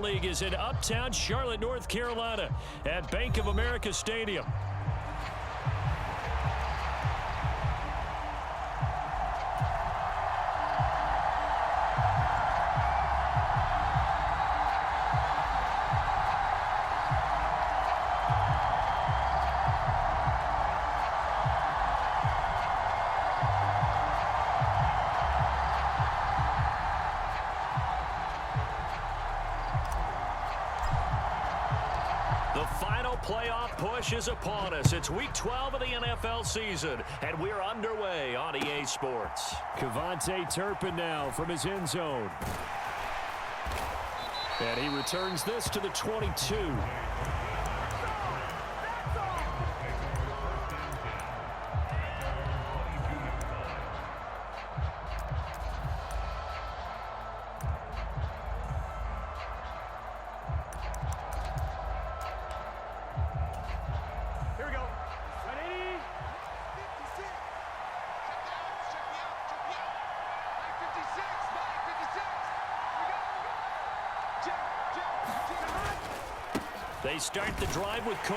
Football League is in uptown Charlotte, North Carolina at Bank of America Stadium. The final playoff push is upon us. It's week 12 of the NFL season, and we're underway on EA Sports. Kevontae Turpin now from his end zone. And he returns this to the 22. They start the drive with Cook.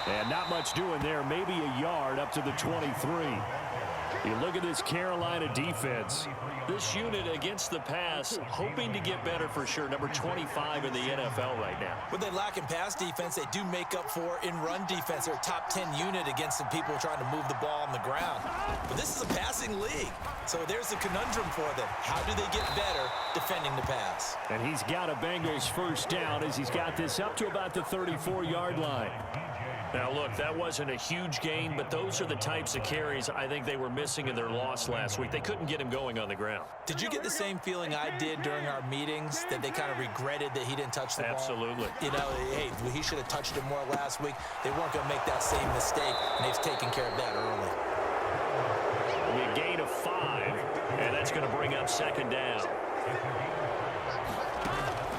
And not much doing there. Maybe a yard up to the 23. You look at this Carolina defense. This unit against the pass, hoping to get better for sure. Number 25 in the NFL right now. What they lack in pass defense, they do make up for in run defense. They're a top 10 unit against some people trying to move the ball on the ground. But this is a passing league. So there's a conundrum for them. How do they get better defending the pass? And he's got a Bengals first down as he's got this up to about the 34-yard line. Now, look, that wasn't a huge gain, but those are the types of carries I think they were missing in their loss last week. They couldn't get him going on the ground. Did you get the same feeling I did during our meetings, that they kind of regretted that he didn't touch the ball? Absolutely. You know, hey, he should have touched it more last week. They weren't going to make that same mistake, and they've taken care of that early. A gain of 5, and that's going to bring up second down.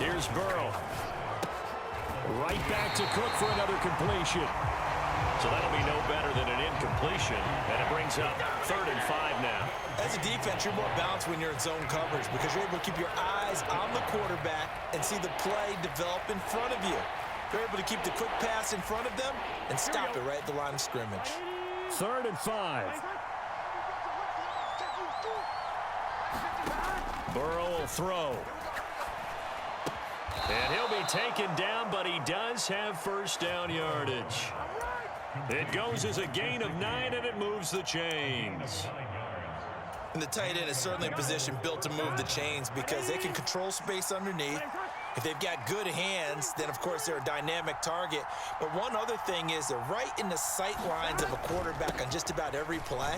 Here's Burrow. Right back to Cook for another completion. So that'll be no better than an incompletion, and it brings up 3rd and 5 now. As a defense, you're more balanced when you're in zone coverage because you're able to keep your eyes on the quarterback and see the play develop in front of you. You're able to keep the quick pass in front of them and stop it right at the line of scrimmage. 3rd and 5. Burrow will throw. And he'll be taken down, but he does have first down yardage. It goes as a gain of 9, and it moves the chains. And the tight end is certainly a position built to move the chains because they can control space underneath. If they've got good hands, then, of course, they're a dynamic target. But one other thing is they're right in the sight lines of a quarterback on just about every play.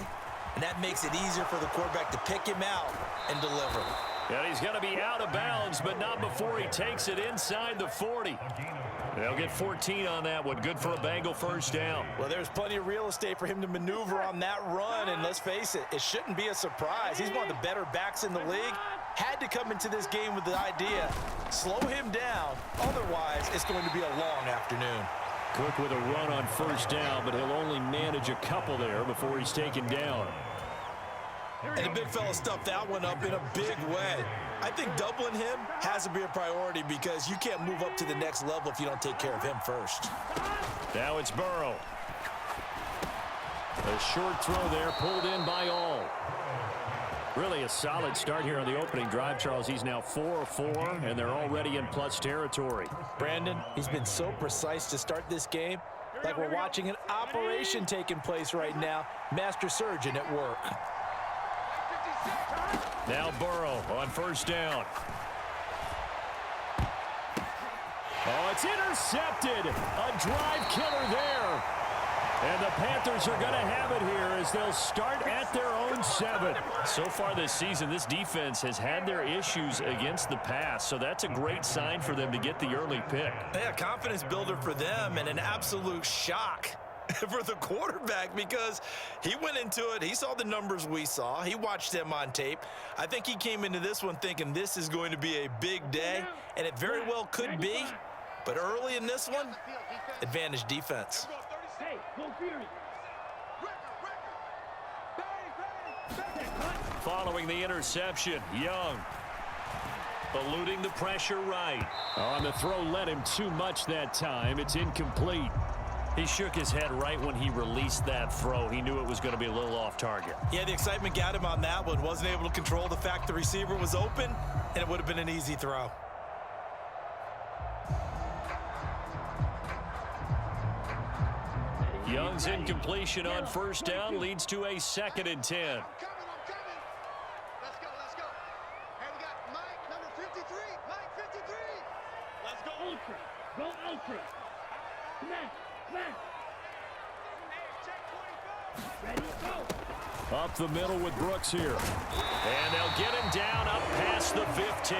And that makes it easier for the quarterback to pick him out and deliver. And he's going to be out of bounds, but not before he takes it inside the 40. They'll get 14 on that one. Good for a Bengal first down. Well, there's plenty of real estate for him to maneuver on that run, and let's face it, it shouldn't be a surprise. He's one of the better backs in the league. Had to come into this game with the idea, slow him down. Otherwise, it's going to be a long afternoon. Cook with a run on first down, but he'll only manage a couple there before he's taken down. And the big fella stuffed that one up in a big way. I think doubling him has to be a priority because you can't move up to the next level if you don't take care of him first. Now it's Burrow. A short throw there, pulled in by all. Really a solid start here on the opening drive, Charles. He's now 4 of 4, and they're already in plus territory. Brandon, he's been so precise to start this game, like we're watching an operation taking place right now. Master surgeon at work. Now Burrow on first down. Oh, it's intercepted. A drive killer there. And the Panthers are going to have it here as they'll start at their own 7. So far this season, this defense has had their issues against the pass, so that's a great sign for them to get the early pick. Yeah, confidence builder for them and an absolute shock for the quarterback because he went into it. He saw the numbers we saw. He watched them on tape. I think he came into this one thinking this is going to be a big day, and it very well could be. But early in this one, advantage defense. Following the interception, Young. eluding the pressure right. On the throw, led him too much that time. It's incomplete. He shook his head right when he released that throw. He knew it was going to be a little off target. Yeah, the excitement got him on that one. Wasn't able to control the fact the receiver was open, and it would have been an easy throw. Young's incompletion on first down leads to a 2nd and 10. I'm coming. Let's go. Hey, we got Mike, number 53. Mike, 53. Let's go. Ultra. Go Ultra. Smash. Ready, go. Up the middle with Brooks here. And they'll get him down up past the 15.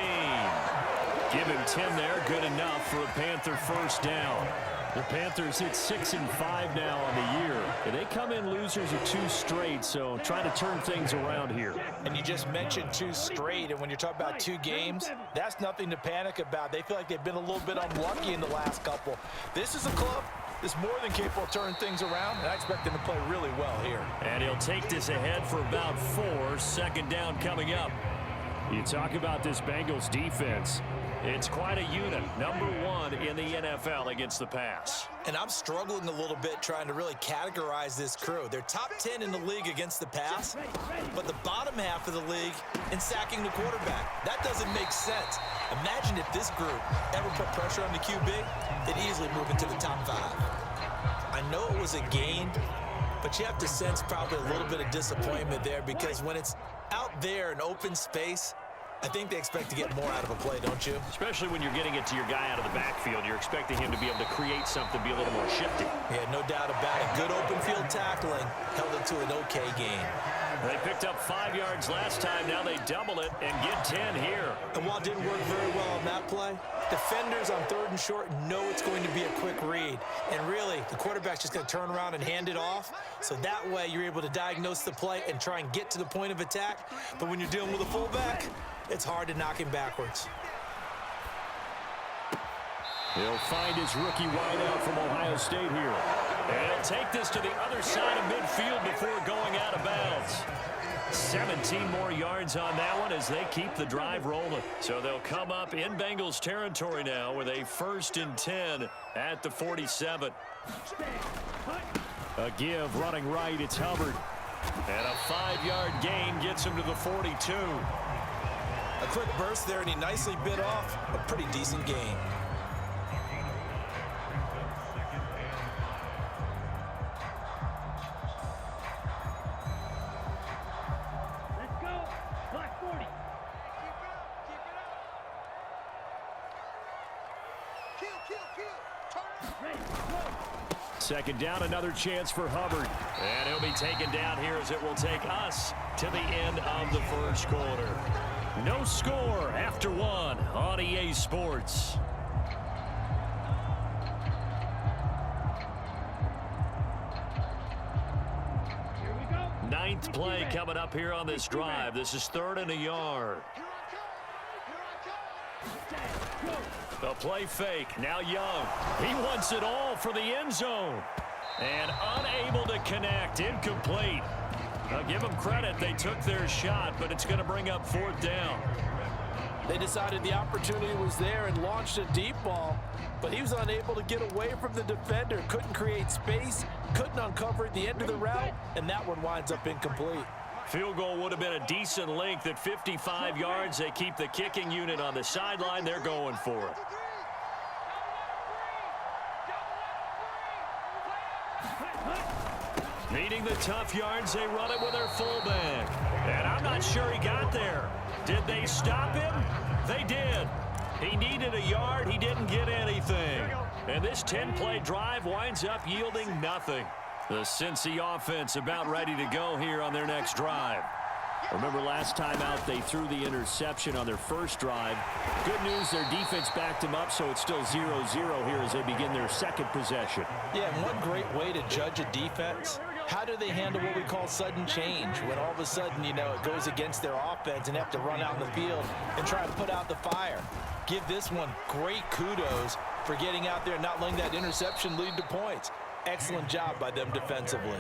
Give him 10 there. Good enough for a Panther first down. The Panthers hit 6-5 now on the year. And they come in losers of 2 straight, so trying to turn things around here. And you just mentioned 2 straight, and when you're talking about 2 games, that's nothing to panic about. They feel like they've been a little bit unlucky in the last couple. This is a club that's more than capable of turning things around, and I expect them to play really well here. And he'll take this ahead for about 4. 2nd down coming up. You talk about this Bengals defense. It's quite a unit. Number 1 in the NFL against the pass. And I'm struggling a little bit trying to really categorize this crew. They're top 10 in the league against the pass, but the bottom half of the league in sacking the quarterback. That doesn't make sense. Imagine if this group ever put pressure on the QB, they'd easily move into the top 5. I know it was a gain, but you have to sense probably a little bit of disappointment there because when it's out there in open space, I think they expect to get more out of a play, don't you? Especially when you're getting it to your guy out of the backfield. You're expecting him to be able to create something, be a little more shifty. Yeah, no doubt about it. Good open field tackling held it to an okay game. They picked up 5 yards last time. Now they double it and get 10 here. And while it didn't work very well on that play, defenders on 3rd and short know it's going to be a quick read. And really, the quarterback's just going to turn around and hand it off. So that way, you're able to diagnose the play and try and get to the point of attack. But when you're dealing with a fullback, it's hard to knock him backwards. He'll find his rookie wideout from Ohio State here. And he'll take this to the other side of midfield before going out of bounds. 17 more yards on that one as they keep the drive rolling. So they'll come up in Bengals territory now with a 1st and 10 at the 47. A give running right, it's Hubbard. And a 5-yard gain gets him to the 42. A quick burst there, and he nicely bit off a pretty decent gain. Let's go. Black 40. Keep it up. Kill. Ready, go. 2nd down, another chance for Hubbard. And he'll be taken down here as it will take us to the end of the 1st quarter. No score after 1 on EA Sports. Here we go. 9th play coming up here on this drive. This is 3rd and a yard. Here I come. A play fake. Now Young. He wants it all for the end zone. And unable to connect. Incomplete. I'll give them credit. They took their shot, but it's going to bring up 4th down. They decided the opportunity was there and launched a deep ball, but he was unable to get away from the defender. Couldn't create space, couldn't uncover at the end of the route, and that one winds up incomplete. Field goal would have been a decent length at 55 yards. They keep the kicking unit on the sideline. They're going for it. Needing the tough yards, they run it with their fullback. And I'm not sure he got there. Did they stop him? They did. He needed a yard. He didn't get anything. And this 10-play drive winds up yielding nothing. The Cincy offense about ready to go here on their next drive. Remember last time out they threw the interception on their first drive. Good news, their defense backed them up, so it's still 0-0 here as they begin their 2nd possession. Yeah, and one great way to judge a defense, how do they handle what we call sudden change? When all of a sudden, you know, it goes against their offense and have to run out in the field and try and put out the fire. Give this one great kudos for getting out there and not letting that interception lead to points. Excellent job by them defensively.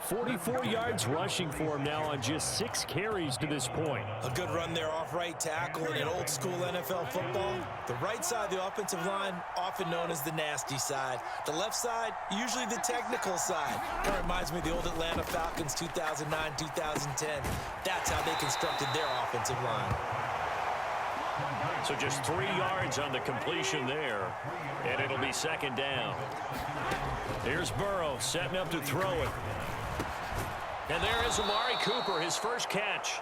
44 yards rushing for him now on just 6 carries to this point. A good run there off right tackle in an old school NFL football. The right side of the offensive line, often known as the nasty side. The left side, usually the technical side. Kind of reminds me of the old Atlanta Falcons 2009, 2010. That's how they constructed their offensive line. So just 3 yards on the completion there, and it'll be second down. Here's Burrow setting up to throw it. And there is Amari Cooper, his first catch.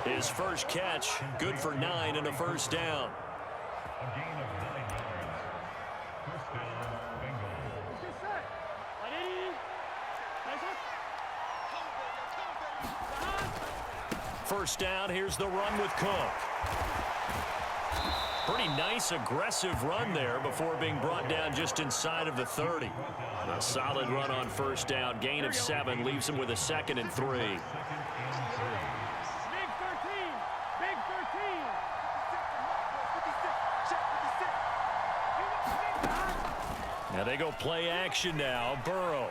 His first catch, good for 9 and a first down. First down, here's the run with Cook. Pretty nice, aggressive run there before being brought down just inside of the 30. A solid run on first down. Gain of 7 leaves him with a 2nd and 3. Big 13. Big 13. Now they go play action now. Burrow.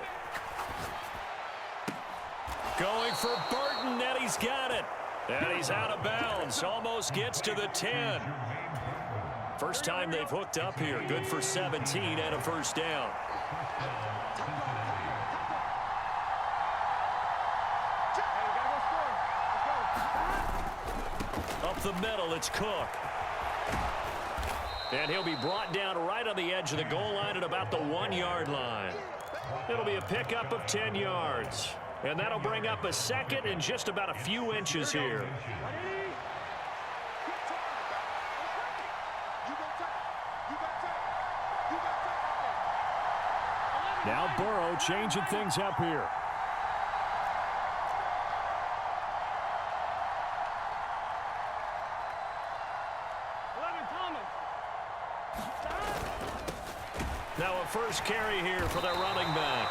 Going for Burton, and he's got it. And he's out of bounds. Almost gets to the 10. First time they've hooked up here. Good for 17 and a first down. Up the middle, it's Cook. And he'll be brought down right on the edge of the goal line at about the 1-yard line. It'll be a pickup of 10 yards. And that'll bring up a 2nd and just about a few inches here. Now Burrow changing things up here. Now a first carry here for their running back.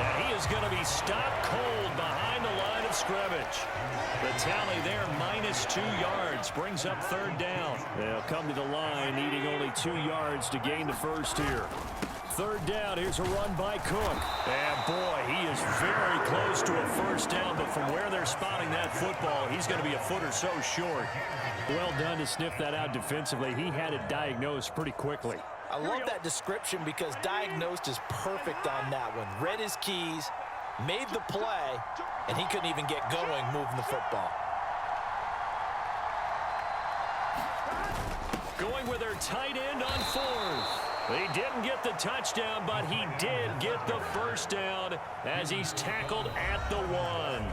And he is going to be stopped cold behind the line of scrimmage. The tally there, -2 yards, brings up 3rd down. They'll come to the line, needing only 2 yards to gain the first here. 3rd down, here's a run by Cook. And boy, he is very close to a first down, but from where they're spotting that football, he's going to be a foot or so short. Well done to sniff that out defensively. He had it diagnosed pretty quickly. I love that description because diagnosed is perfect on that one. Read his keys, made the play, and he couldn't even get going moving the football. Going with their tight end on 4th. He didn't get the touchdown, but he did get the first down as he's tackled at the 1.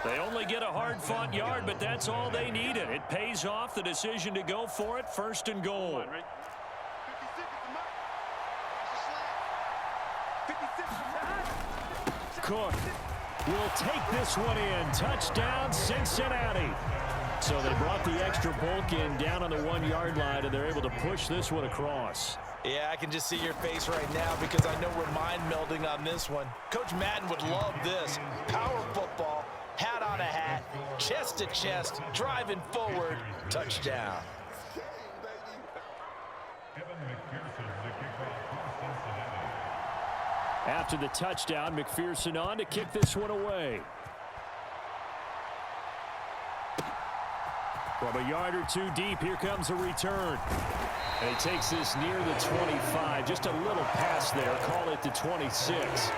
They only get a hard-fought yard, but that's all they needed. It pays off the decision to go for it, 1st and goal. Cook will take this one in. Touchdown, Cincinnati. So they brought the extra bulk in down on the 1-yard line, and they're able to push this one across. Yeah, I can just see your face right now because I know we're mind melding on this one. Coach Madden would love this. Power football, hat on a hat, chest to chest, driving forward, touchdown. After the touchdown, McPherson on to kick this one away. From a yard or 2 deep, here comes a return. And he takes this near the 25. Just a little pass there. Call it the 26.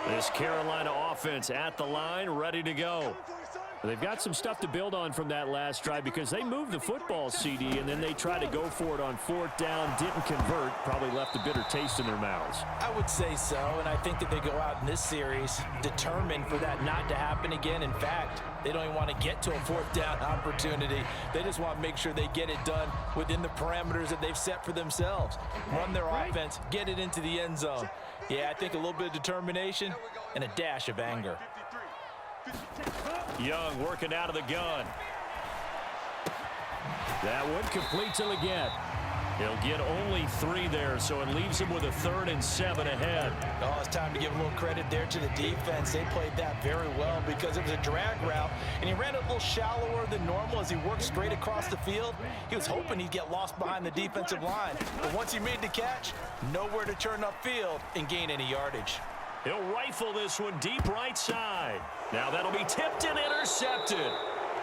This Carolina offense at the line, ready to go. They've got some stuff to build on from that last drive because they moved the football, CD, and then they tried to go for it on 4th down, didn't convert, probably left a bitter taste in their mouths. I would say so, and I think that they go out in this series determined for that not to happen again. In fact, they don't even want to get to a 4th down opportunity. They just want to make sure they get it done within the parameters that they've set for themselves. Run their offense, get it into the end zone. Yeah, I think a little bit of determination and a dash of anger. Young working out of the gun. That one complete to Leggett. He'll get only 3 there, so it leaves him with a 3rd and 7 ahead. Oh, it's time to give a little credit there to the defense. They played that very well because it was a drag route, and he ran a little shallower than normal as he worked straight across the field. He was hoping he'd get lost behind the defensive line, but once he made the catch, nowhere to turn upfield and gain any yardage. He'll rifle this one deep right side. Now that'll be tipped and intercepted.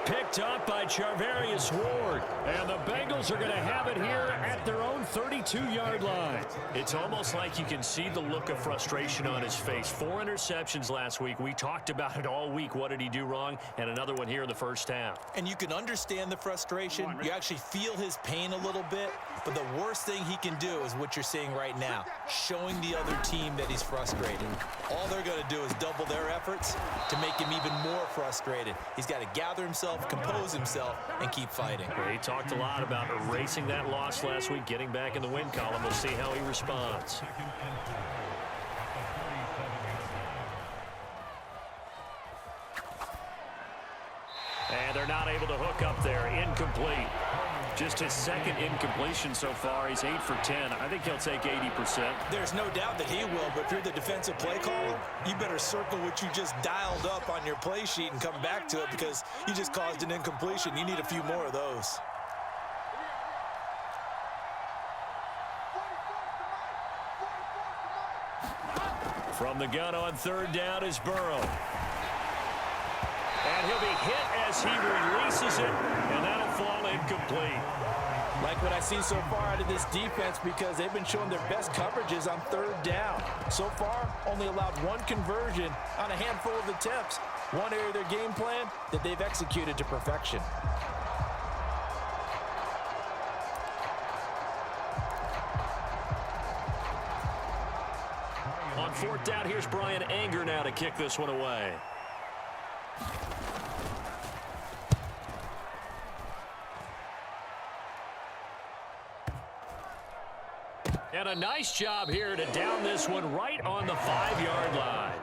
Picked up by Charvarius Ward. And the Bengals are going to have it here at their own 32-yard line. It's almost like you can see the look of frustration on his face. 4 interceptions last week. We talked about it all week. What did he do wrong? And another one here in the first half. And you can understand the frustration. You actually feel his pain a little bit. But the worst thing he can do is what you're seeing right now, showing the other team that he's frustrated. All they're going to do is double their efforts to make him even more frustrated. He's got to gather himself, compose himself, and keep fighting. He talked a lot about erasing that loss last week, getting back in the win column. We'll see how he responds. And they're not able to hook up there. Incomplete. Just his 2nd incompletion so far. He's 8 for 10. I think he'll take 80%. There's no doubt that he will, but if you're the defensive play caller, you better circle what you just dialed up on your play sheet and come back to it because you just caused an incompletion. You need a few more of those. From the gun on 3rd down is Burrow. And he'll be hit as he releases it, and that'll fall incomplete. Like what I've seen so far out of this defense because they've been showing their best coverages on 3rd down. So far, only allowed 1 conversion on a handful of attempts. One area of their game plan that they've executed to perfection. On 4th down, here's Brian Anger now to kick this one away. And a nice job here to down this one right on the 5-yard line.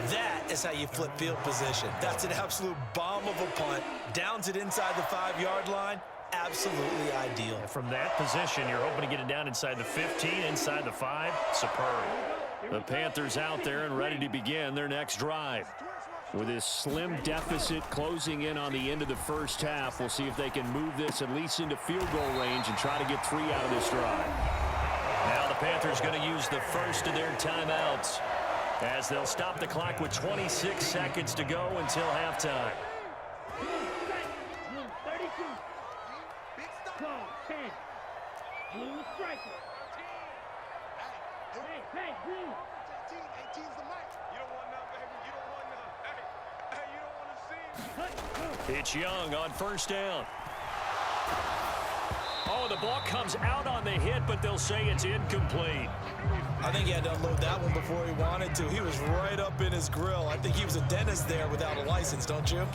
That is how you flip field position. That's an absolute bomb of a punt. Downs it inside the 5-yard line. Absolutely ideal. From that position, you're hoping to get it down inside the 15, inside the 5. Superb. The Panthers out there and ready to begin their next drive. With this slim deficit closing in on the end of the first half, we'll see if they can move this at least into field goal range and try to get 3 out of this drive. Now the Panthers going to use the first of their timeouts as they'll stop the clock with 26 seconds to go until halftime. 32. Go, 10. Blue striker. Hey, blue. 18's the mic. You don't want none, baby. You don't want none. Hey, you don't want to see. It's Young on 1st down. Oh, the ball comes out on the hit, but they'll say it's incomplete. I think he had to unload that one before he wanted to. He was right up in his grill. I think he was a dentist there without a license, don't you?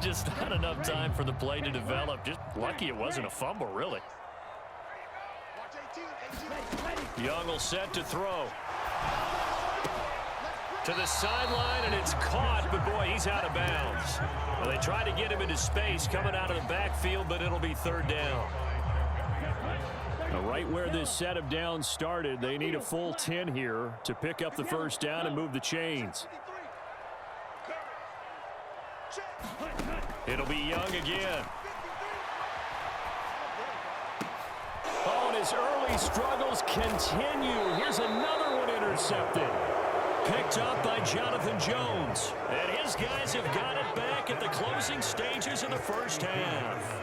Just not enough time for the play to develop. Just lucky it wasn't a fumble, really. Watch 18. Young will set to throw. To the sideline, and it's caught, but boy, he's out of bounds. Well, they tried to get him into space coming out of the backfield, but it'll be 3rd down. Now, right where this set of downs started, they need a full 10 here to pick up the 1st down and move the chains. It'll be Young again. Oh, and his early struggles continue. Here's another one intercepted. Picked up by Jonathan Jones. And his guys have got it back at the closing stages of the first half.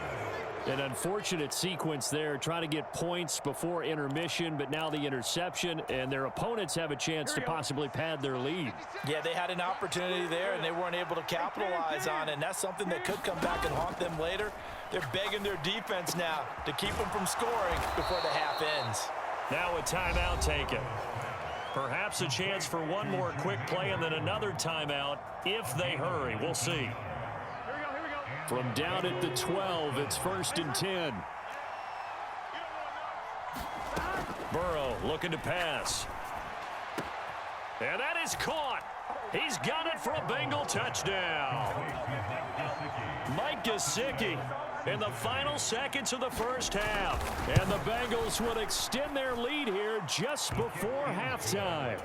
An unfortunate sequence there, trying to get points before intermission, but now the interception, and their opponents have a chance to possibly pad their lead. Yeah, they had an opportunity there, and they weren't able to capitalize on it, and that's something that could come back and haunt them later. They're begging their defense now to keep them from scoring before the half ends. Now a timeout taken. Perhaps a chance for one more quick play and then another timeout if they hurry. We'll see. From down at the 12, it's 1st and 10. Burrow looking to pass. And that is caught. He's got it for a Bengal touchdown. Mike Gesicki in the final seconds of the first half. And the Bengals would extend their lead here just before halftime.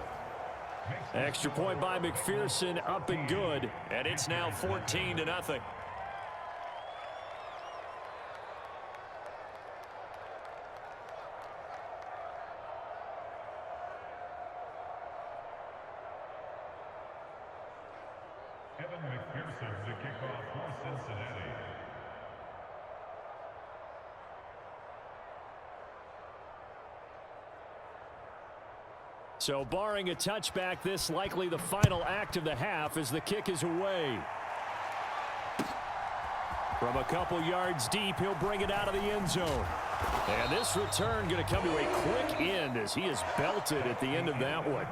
Extra point by McPherson, up and good. And it's now 14-0. McPherson to kick off for Cincinnati. So barring a touchback, this likely the final act of the half as the kick is away. From a couple yards deep, he'll bring it out of the end zone. And this return going to come to a quick end as he is belted at the end of that one.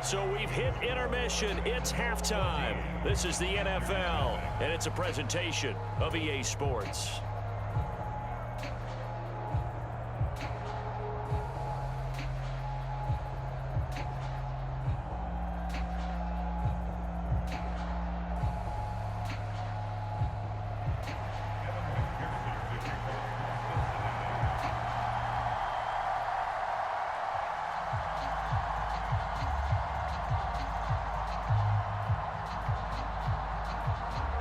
So we've hit intermission. It's halftime. This is the NFL, and it's a presentation of EA Sports.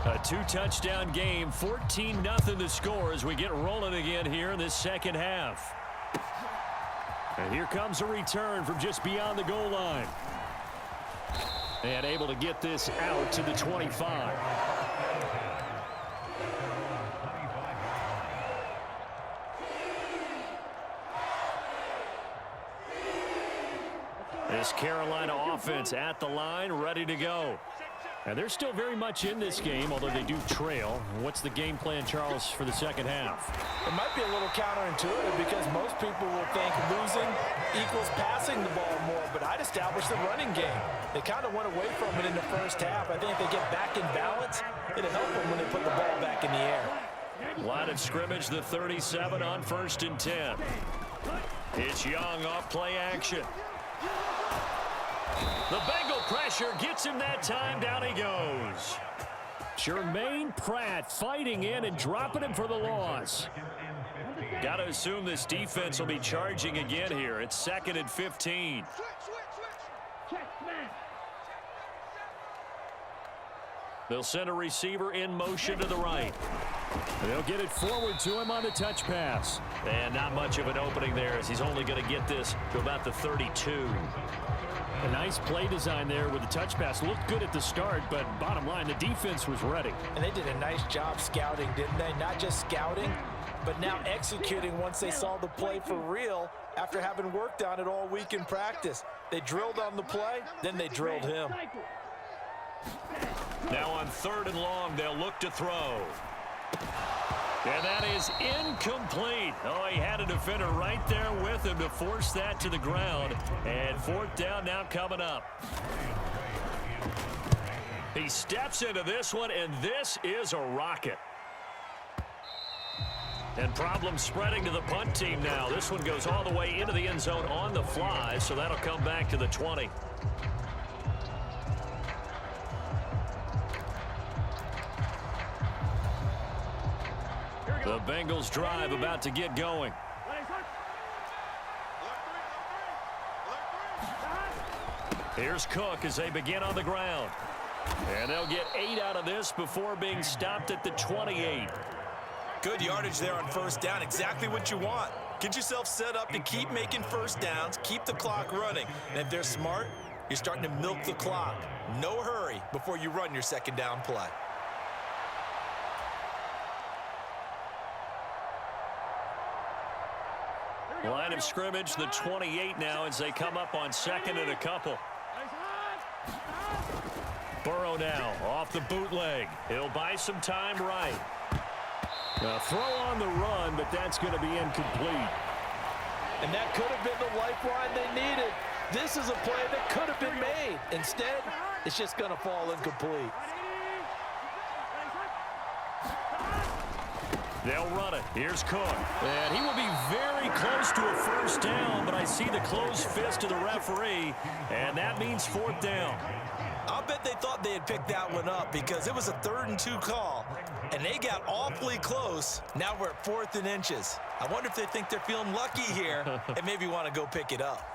A two-touchdown game, 14-0 the score as we get rolling again here in this second half. And here comes a return from just beyond the goal line. And able to get this out to the 25. This Carolina offense at the line, ready to go. And they're still very much in this game, although they do trail. What's the game plan, Charles, for the second half? It might be a little counterintuitive because most people will think losing equals passing the ball more, but I'd establish the running game. They kind of went away from it in the first half. I think if they get back in balance, it'll help them when they put the ball back in the air. Line of scrimmage, the 37 on 1st and 10. It's Young off play action. The Bengal pressure gets him that time. Down he goes. Jermaine Pratt fighting in and dropping him for the loss. Got to assume this defense will be charging again here. It's 2nd and 15. They'll send a receiver in motion to the right. They'll get it forward to him on the touch pass. And not much of an opening there as he's only going to get this to about the 32. A nice play design there with the touch pass. Looked good at the start, but bottom line, the defense was ready. And they did a nice job scouting, didn't they? Not just scouting, but now executing once they saw the play for real after having worked on it all week in practice. They drilled on the play, then they drilled him. Now on 3rd and long, they'll look to throw. And that is incomplete. Oh, he had a defender right there with him to force that to the ground. And 4th down now coming up. He steps into this one, and this is a rocket. And problems spreading to the punt team now. This one goes all the way into the end zone on the fly, so that'll come back to the 20. The Bengals drive about to get going. Here's Cook as they begin on the ground. And they'll get 8 out of this before being stopped at the 28. Good yardage there on 1st down. Exactly what you want. Get yourself set up to keep making 1st downs, keep the clock running. And if they're smart, you're starting to milk the clock. No hurry before you run your 2nd down play. Line of scrimmage, the 28 now as they come up on 2nd and a couple. Burrow now off the bootleg. He'll buy some time right. A throw on the run, but that's going to be incomplete. And that could have been the lifeline they needed. This is a play that could have been made. Instead, it's just going to fall incomplete. They'll run it. Here's Cook. And he will be very close to a 1st down, but I see the closed fist of the referee, and that means 4th down. I'll bet they thought they had picked that one up because it was a 3rd and 2 call, and they got awfully close. Now we're at 4th and inches. I wonder if they think they're feeling lucky here and maybe want to go pick it up.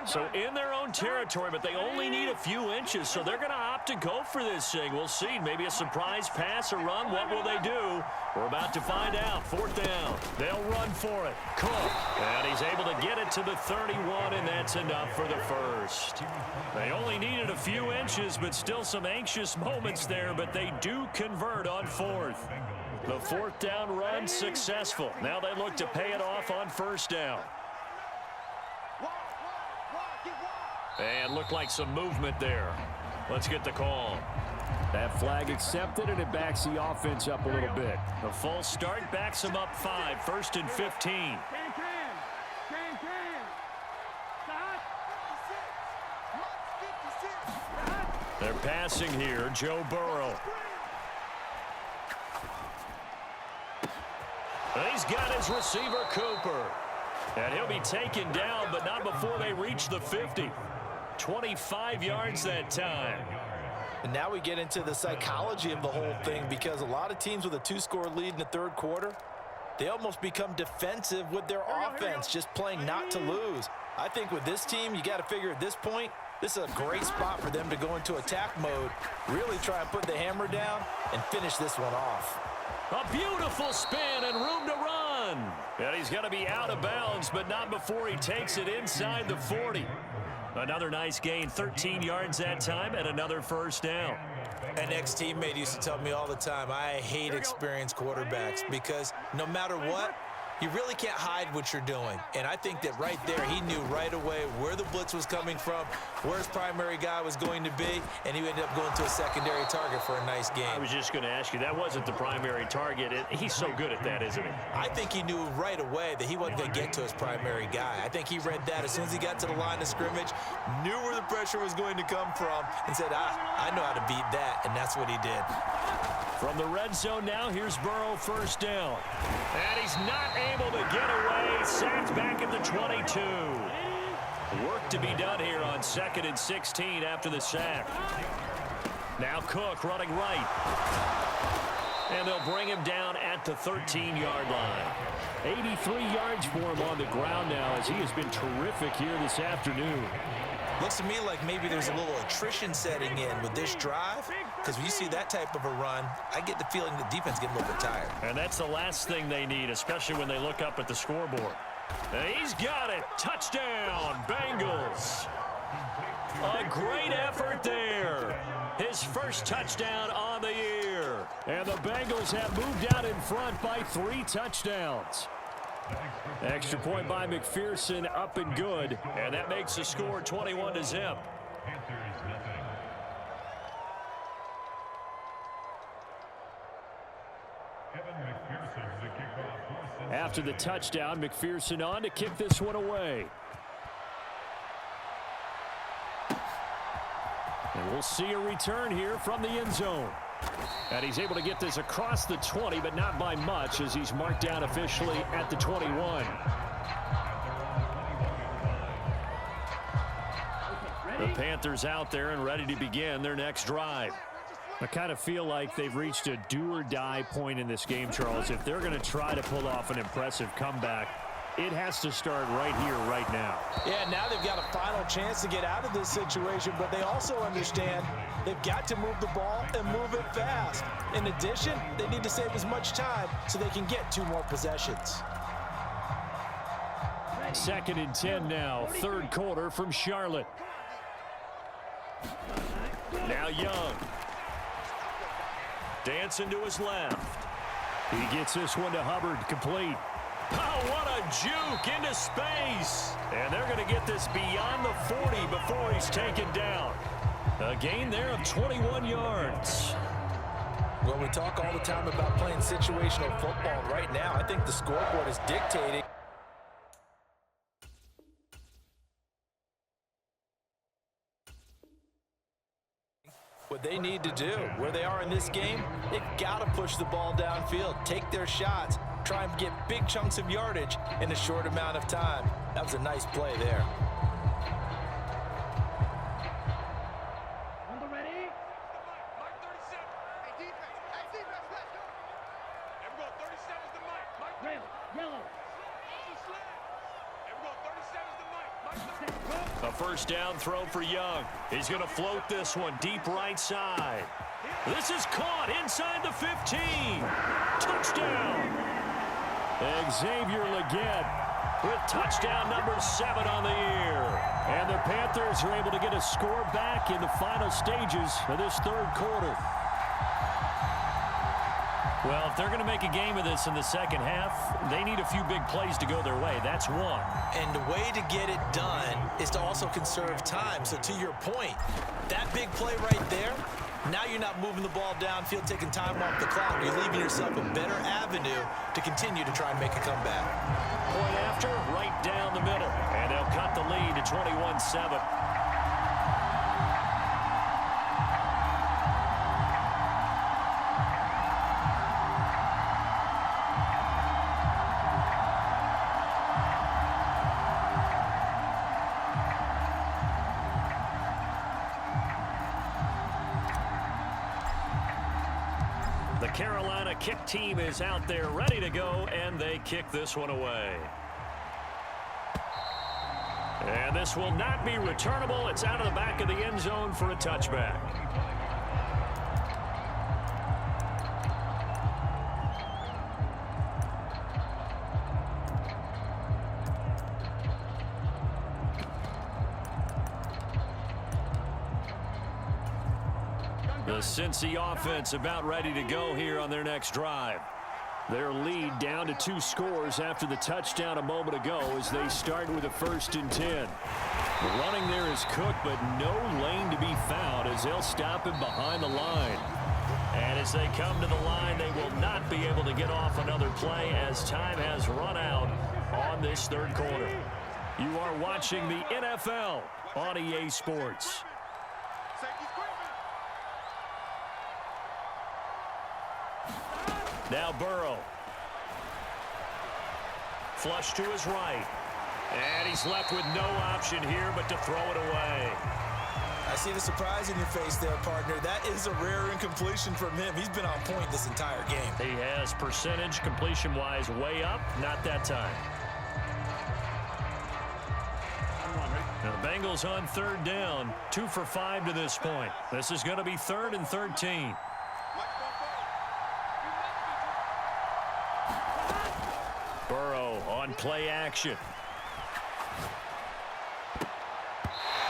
So in their own territory, but they only need a few inches, so they're going to opt to go for this thing. We'll see. Maybe a surprise pass or run. What will they do? We're about to find out. 4th down. They'll run for it. Cook. And he's able to get it to the 31, and that's enough for the first. They only needed a few inches, but still some anxious moments there, but they do convert on 4th. The 4th down run successful. Now they look to pay it off on 1st down. And looked like some movement there. Let's get the call. That flag accepted, and it backs the offense up a little bit. The false start backs them up 5, 1st and 15. They're passing here. Joe Burrow. He's got his receiver, Cooper. And he'll be taken down, but not before they reach the 50. 25 yards that time. And now we get into the psychology of the whole thing, because a lot of teams with a 2-score lead in the 3rd quarter, they almost become defensive with their offense, just playing not to lose. I think with this team, you got to figure at this point, this is a great spot for them to go into attack mode, really try and put the hammer down and finish this one off. A beautiful spin and room to run. And he's going to be out of bounds, but not before he takes it inside the 40. Another nice gain, 13 yards that time, and another 1st down. An ex-teammate used to tell me all the time, I hate experienced quarterbacks because no matter what, you really can't hide what you're doing. And I think that right there, he knew right away where the blitz was coming from, where his primary guy was going to be, and he ended up going to a secondary target for a nice game. I was just going to ask you, that wasn't the primary target. He's so good at that, isn't he? I think he knew right away that he wasn't going to get to his primary guy. I think he read that as soon as he got to the line of scrimmage, knew where the pressure was going to come from, and said, I know how to beat that, and that's what he did. From the red zone now, here's Burrow, 1st down. And he's not able to get away. Sacked back at the 22. Work to be done here on 2nd and 16 after the sack. Now Cook running right. And they'll bring him down at the 13-yard line. 83 yards for him on the ground now, as he has been terrific here this afternoon. Looks to me like maybe there's a little attrition setting in with this drive, because when you see that type of a run, I get the feeling the defense getting a little bit tired. And that's the last thing they need, especially when they look up at the scoreboard. And he's got it. Touchdown, Bengals. A great effort there. His first touchdown on the year. And the Bengals have moved out in front by 3 touchdowns. Extra point by McPherson, up and good. And that makes the score 21-0. After the touchdown, McPherson on to kick this one away. And we'll see a return here from the end zone. And he's able to get this across the 20, but not by much, as he's marked down officially at the 21. The Panthers out there and ready to begin their next drive. I kind of feel like they've reached a do-or-die point in this game, Charles. If they're going to try to pull off an impressive comeback, it has to start right here, right now. Yeah, now they've got a final chance to get out of this situation, but they also understand they've got to move the ball and move it fast. In addition, they need to save as much time so they can get 2 more possessions. 2nd and 10 now, 3rd quarter from Charlotte. Now Young. Dancing to his left. He gets this one to Hubbard, complete. Oh, what a juke into space. And they're going to get this beyond the 40 before he's taken down. A gain there of 21 yards. Well, we talk all the time about playing situational football. And right now, I think the scoreboard is dictating what they need to do. Where they are in this game, they've got to push the ball downfield, take their shots, try and get big chunks of yardage in a short amount of time. That was a nice play there. A first down throw for Young. He's going to float this one deep right side. This is caught inside the 15. Touchdown. Xavier Legette with touchdown number 7 on the year. And the Panthers are able to get a score back in the final stages of this third quarter. Well, if they're going to make a game of this in the second half, they need a few big plays to go their way. That's one. And the way to get it done is to also conserve time. So to your point, that big play right there, now you're not moving the ball downfield, taking time off the clock. You're leaving yourself a better avenue to continue to try and make a comeback. Point after, right down the middle. And they'll cut the lead to 21-7. The Carolina kick team is out there ready to go, and they kick this one away. And this will not be returnable. It's out of the back of the end zone for a touchback. The Cincy offense about ready to go here on their next drive. Their lead down to 2 scores after the touchdown a moment ago as they start with a 1st and 10. The running there is Cook, but no lane to be found as they'll stop him behind the line. And as they come to the line, they will not be able to get off another play as time has run out on this third quarter. You are watching the NFL on EA Sports. Now Burrow. Flush to his right. And he's left with no option here but to throw it away. I see the surprise in your face there, partner. That is a rare incompletion from him. He's been on point this entire game. He has percentage completion-wise way up. Not that time. Now the Bengals on 3rd down. 2 for 5 to this point. This is going to be 3rd and 13. Burrow on play action.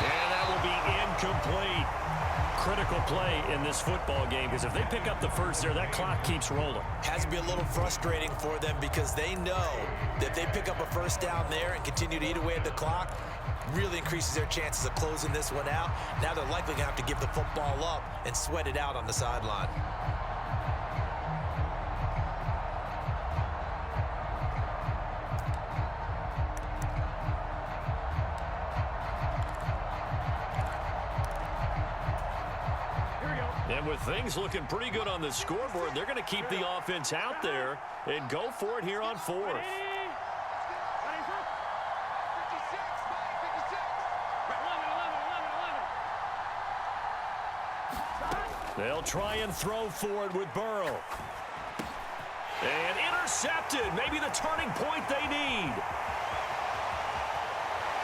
And that will be incomplete. Critical play in this football game because if they pick up the first there, that clock keeps rolling. Has to be a little frustrating for them because they know that if they pick up a first down there and continue to eat away at the clock, really increases their chances of closing this one out. Now they're likely going to have to give the football up and sweat it out on the sideline. And with things looking pretty good on the scoreboard, they're going to keep the offense out there and go for it here on 4th. They'll try and throw for it with Burrow. And intercepted. Maybe the turning point they need.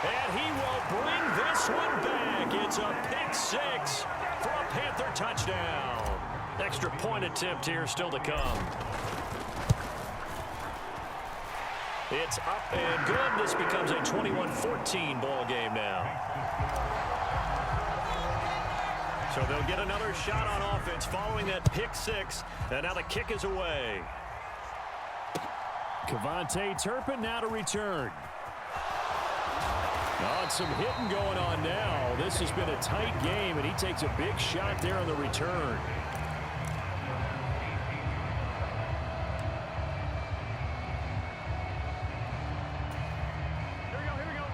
And he will bring this one back. It's a pick 6 for a Panther touchdown. Extra point attempt here still to come. It's up and good. This becomes a 21-14 ball game now. So they'll get another shot on offense following that pick 6. And now the kick is away. Kevontae Turpin now to return. Oh, some hitting going on now. This has been a tight game, and he takes a big shot there on the return.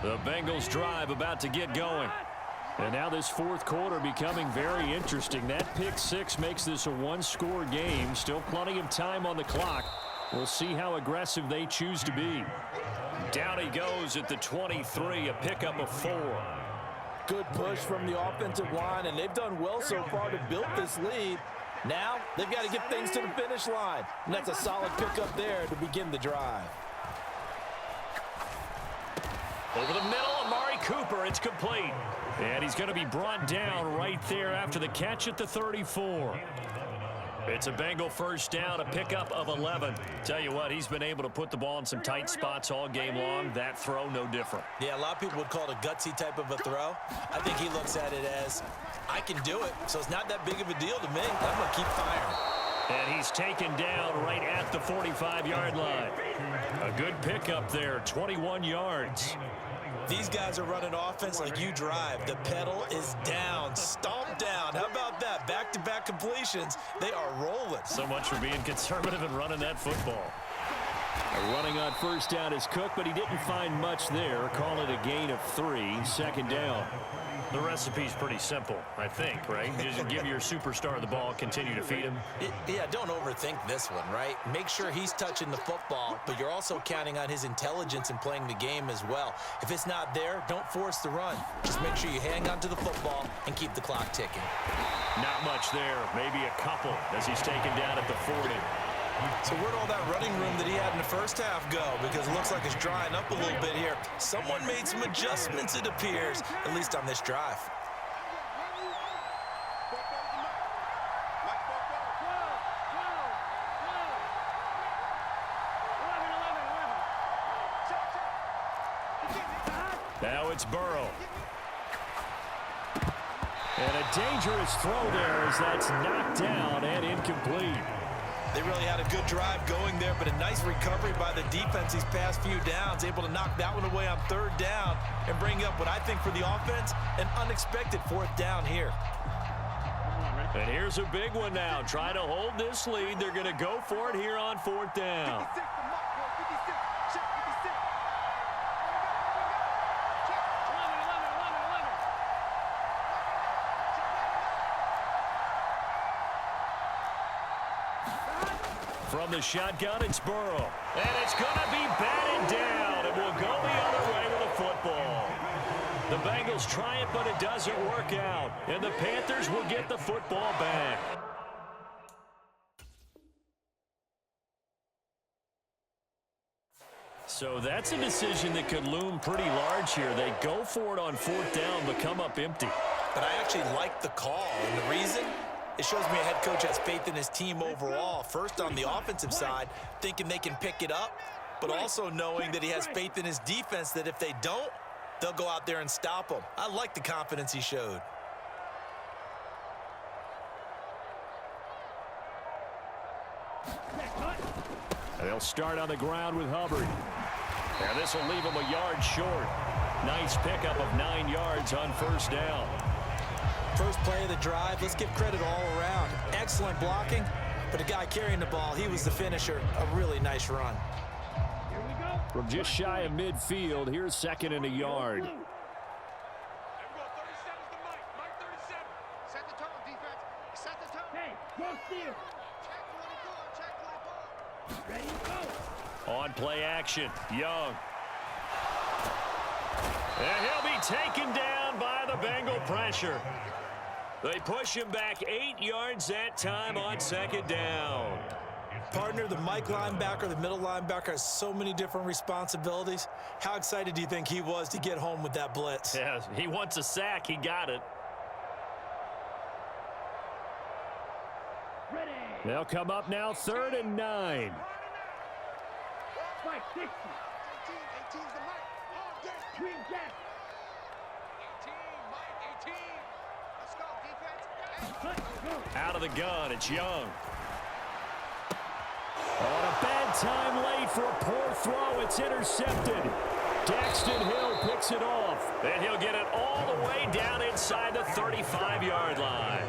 The Bengals drive about to get going. And now this 4th quarter becoming very interesting. That pick 6 makes this a 1-score game. Still plenty of time on the clock. We'll see how aggressive they choose to be. Down he goes at the 23, a pickup of 4. Good push from the offensive line, and they've done well so far to build this lead. Now they've got to get things to the finish line, and that's a solid pickup there to begin the drive. Over the middle, Amari Cooper. It's complete. And he's going to be brought down right there after the catch at the 34. It's a Bengal first down, a pickup of 11. Tell you what, he's been able to put the ball in some tight spots all game long. That throw, no different. Yeah, a lot of people would call it a gutsy type of a throw. I think he looks at it as, I can do it, so it's not that big of a deal to me. I'm going to keep firing. And he's taken down right at the 45-yard line. A good pickup there, 21 yards. These guys are running offense like you drive. The pedal is down, stomp down. How about that? Back-to-back completions. They are rolling. So much for being conservative and running that football. Running on first down is Cook, but he didn't find much there. Call it a gain of 3, second down. The recipe's pretty simple, I think, right? You just give your superstar the ball, continue to feed him. Yeah, don't overthink this one, right? Make sure he's touching the football, but you're also counting on his intelligence in playing the game as well. If it's not there, don't force the run. Just make sure you hang on to the football and keep the clock ticking. Not much there, maybe a couple as he's taken down at the 40. So where'd all that running room that he had in the first half go? Because it looks like it's drying up a little bit here. Someone made some adjustments, it appears, at least on this drive. Now it's Burrow. And a dangerous throw there as that's knocked down and incomplete. They really had a good drive going there, but a nice recovery by the defense these past few downs, able to knock that one away on third down and bring up what I think for the offense, an unexpected fourth down here. And here's a big one now. Trying to hold this lead. They're going to go for it here on fourth down. From the shotgun, it's Burrow. And it's going to be batted down. It will go the other way with a football. The Bengals try it, but it doesn't work out. And the Panthers will get the football back. So that's a decision that could loom pretty large here. They go for it on fourth down, but come up empty. But I actually like the call, and the reason? It shows me a head coach has faith in his team overall. First on the offensive side, thinking they can pick it up, but also knowing that he has faith in his defense that if they don't, they'll go out there and stop them. I like the confidence he showed. And they'll start on the ground with Hubbard. And this will leave him a yard short. Nice pickup of 9 yards on first down. First play of the drive, let's give credit all around. Excellent blocking, but the guy carrying the ball, he was the finisher. A really nice run. From just shy of midfield, here's second and a yard. Set the tone, defense. Set the tone. Hey, go steal. Check 24, check 24. Ready to go. On play action, Young. And he'll be taken down by the Bengal pressure. They push him back 8 yards that time on second down. Partner, the Mike linebacker, the middle linebacker has so many different responsibilities. How excited do you think he was to get home with that blitz? Yeah, he wants a sack. He got it. Ready. They'll come up now 3rd and 9. Spike 60. 18's the mic. All day. Green Jack. 18, Mike, 18. Let's go, defense. Let's go. Out of the gun, it's Young. On a bad time late for a poor throw. It's intercepted. Daxton Hill picks it off. And he'll get it all the way down inside the 35-yard line.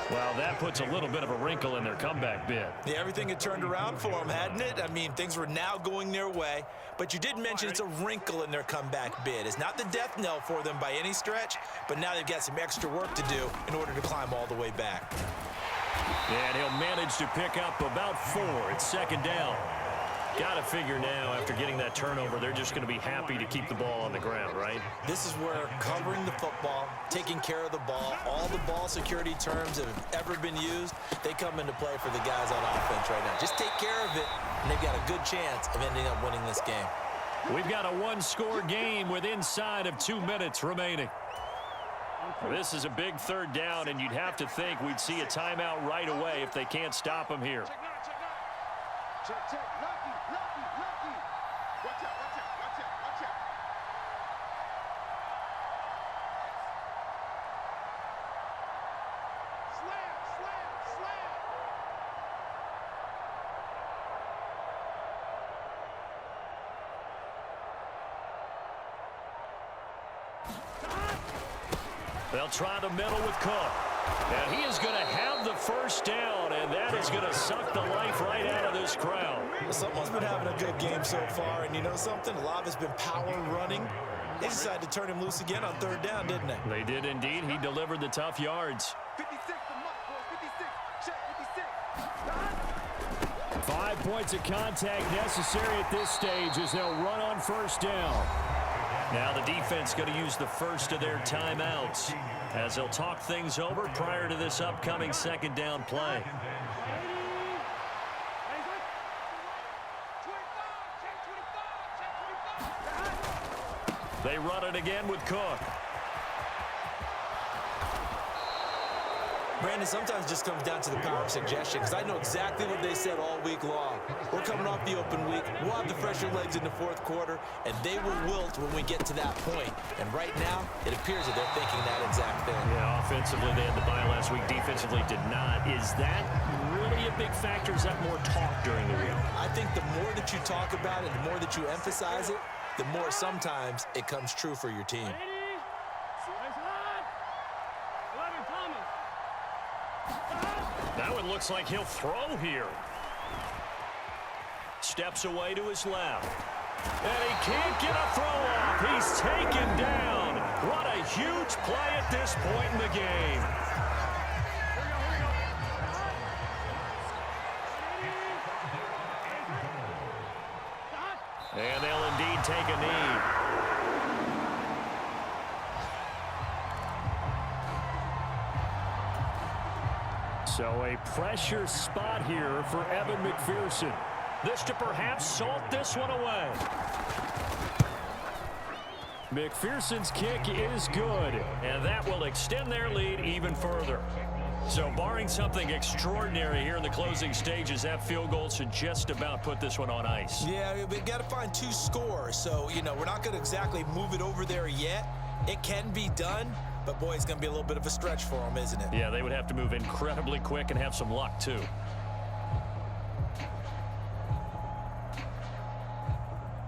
Well, that puts a little bit of a wrinkle in their comeback bid. Yeah, everything had turned around for them, hadn't it? I mean, things were now going their way. But you did mention it's a wrinkle in their comeback bid. It's not the death knell for them by any stretch, but now they've got some extra work to do in order to climb all the way back. And he'll manage to pick up about 4. It's second down. Got to figure now, after getting that turnover, they're just going to be happy to keep the ball on the ground, right? This is where covering the football, taking care of the ball, all the ball security terms that have ever been used, they come into play for the guys on offense right now. Just take care of it, and they've got a good chance of ending up winning this game. We've got a one-score game with inside of 2 minutes remaining. This is a big third down, and you'd have to think we'd see a timeout right away if they can't stop him here. Check, lucky. Watch out. Slam. They'll try the middle with Cook. And he is going to have the first down, and that is going to suck the life right out of this crowd. Someone's been having a good game so far, and you know something? A lot has been power running. They decided to turn him loose again on third down, didn't they? They did indeed. He delivered the tough yards. 56 the mark, boys. 56. Check, 56. 5 points of contact necessary at this stage as they'll run on first down. Now the defense going to use the first of their timeouts as they'll talk things over prior to this upcoming second down play. They run it again with Cook. Brandon, sometimes it just comes down to the power of suggestion, because I know exactly what they said all week long. We're coming off the open week. We'll have the fresher legs in the fourth quarter, and they will wilt when we get to that point. And right now, it appears that they're thinking that exact thing. Yeah, offensively, they had the bye last week. Defensively, did not. Is that really a big factor? Is that more talk during the week? I think the more that you talk about it, the more that you emphasize it, the more sometimes it comes true for your team. That one looks like he'll throw here. Steps away to his left. And he can't get a throw off. He's taken down. What a huge play at this point in the game. And they'll indeed take a knee. So a pressure spot here for Evan McPherson. This to perhaps salt this one away. McPherson's kick is good, and that will extend their lead even further. So barring something extraordinary here in the closing stages, that field goal should just about put this one on ice. Yeah, we've got to find 2 scores. So, you know, we're not going to exactly move it over there yet. It can be done. But, boy, it's going to be a little bit of a stretch for them, isn't it? Yeah, they would have to move incredibly quick and have some luck, too.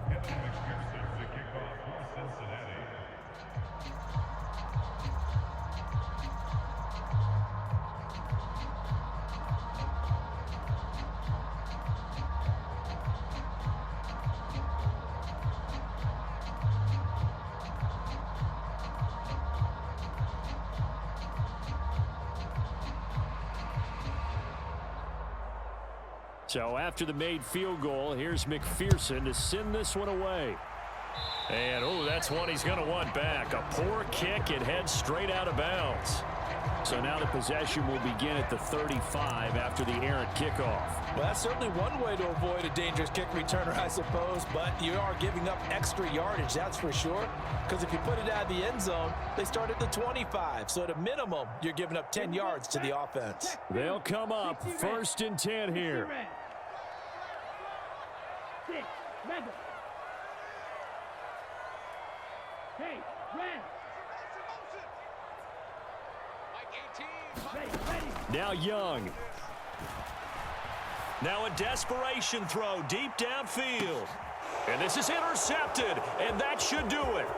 Kevin McPherson to kick off for Cincinnati. So after the made field goal, here's McPherson to send this one away. And, oh, that's one he's going to want back. A poor kick. It heads straight out of bounds. So now the possession will begin at the 35 after the errant kickoff. Well, that's certainly one way to avoid a dangerous kick returner, I suppose. But you are giving up extra yardage, that's for sure. Because if you put it out of the end zone, they start at the 25. So at a minimum, you're giving up 10 yards to the offense. They'll come up 1st and 10 here. Hey, red. Now Young. Now a desperation throw deep downfield. And this is intercepted, and that should do it.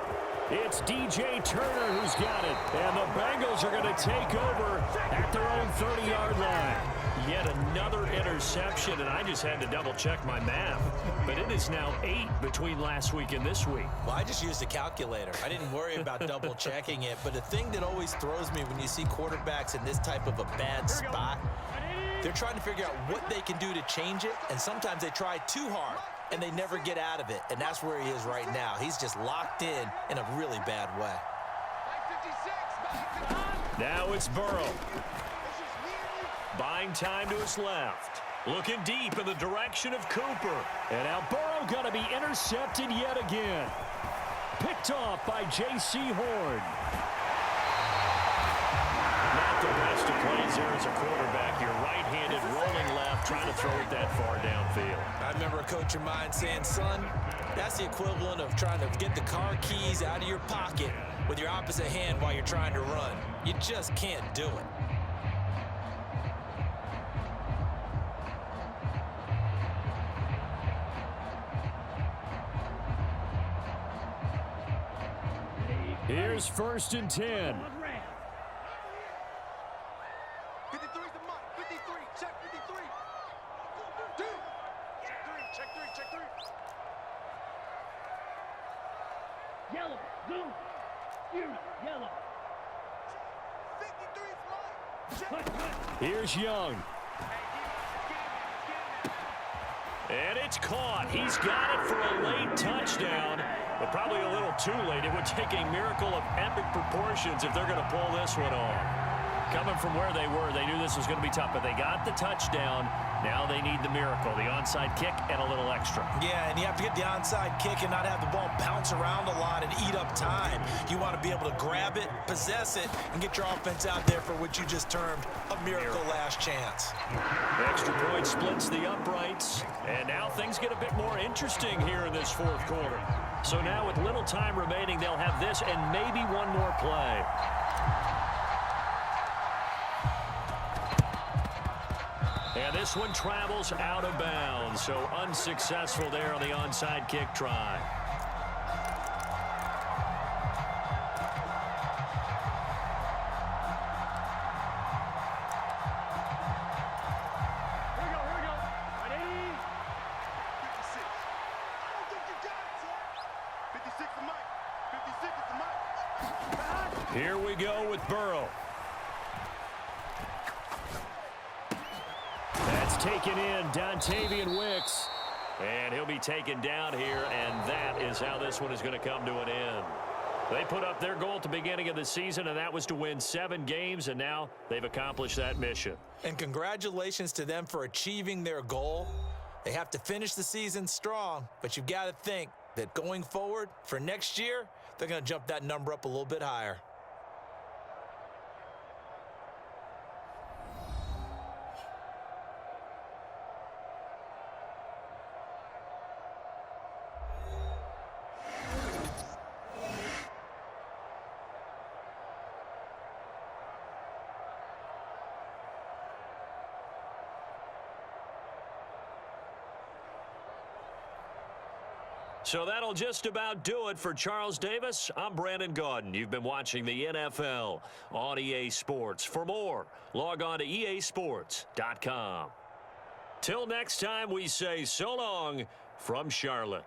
It's DJ Turner who's got it, and the Bengals are going to take over at their own 30-yard line. Yet another interception, and I just had to double-check my math. But it is now 8 between last week and this week. Well, I just used a calculator. I didn't worry about double-checking it. But the thing that always throws me when you see quarterbacks in this type of a bad spot, they're trying to figure out what they can do to change it, and sometimes they try too hard, and they never get out of it. And that's where he is right now. He's just locked in a really bad way. Now it's Burrow. Buying time to his left. Looking deep in the direction of Cooper. And now Burrow throw going to be intercepted yet again. Picked off by J.C. Horn. Not the best of plays there as a quarterback. You're right-handed, rolling left, trying to throw it that far downfield. I remember a coach of mine saying, son, that's the equivalent of trying to get the car keys out of your pocket with your opposite hand while you're trying to run. You just can't do it. Here's 1st and 10. 53's the mark. 53. Check 53. Dude. Check 3. Check 3. Check 3. Yellow. Zoom. Zero. Yellow. 53's mine. Check. Here's Young. And it's caught. He's got it for a late touchdown, but probably a little too late. It would take a miracle of epic proportions if they're going to pull this one off. Coming from where they were, they knew this was going to be tough, but they got the touchdown. Now they need the miracle, the onside kick and a little extra. Yeah, and you have to get the onside kick and not have the ball bounce around a lot and eat up time. You want to be able to grab it, possess it, and get your offense out there for what you just termed a miracle last chance. Extra point splits the uprights, and now things get a bit more interesting here in this 4th quarter. So now with little time remaining, they'll have this and maybe one more play. And this one travels out of bounds, so unsuccessful there on the onside kick try. Here we go. Ready? 56. I don't think you got it, son. 56 is mine. 56 is mine. Here we go with Burrow. That's taken in, Dontavian Wicks. And he'll be taken down here, and that is how this one is going to come to an end. They put up their goal at the beginning of the season, and that was to win 7 games, and now they've accomplished that mission. And congratulations to them for achieving their goal. They have to finish the season strong, but you've got to think that going forward for next year, they're going to jump that number up a little bit higher. So that'll just about do it for Charles Davis. I'm Brandon Gaudin. You've been watching the NFL on EA Sports. For more, log on to easports.com. Till next time, we say so long from Charlotte.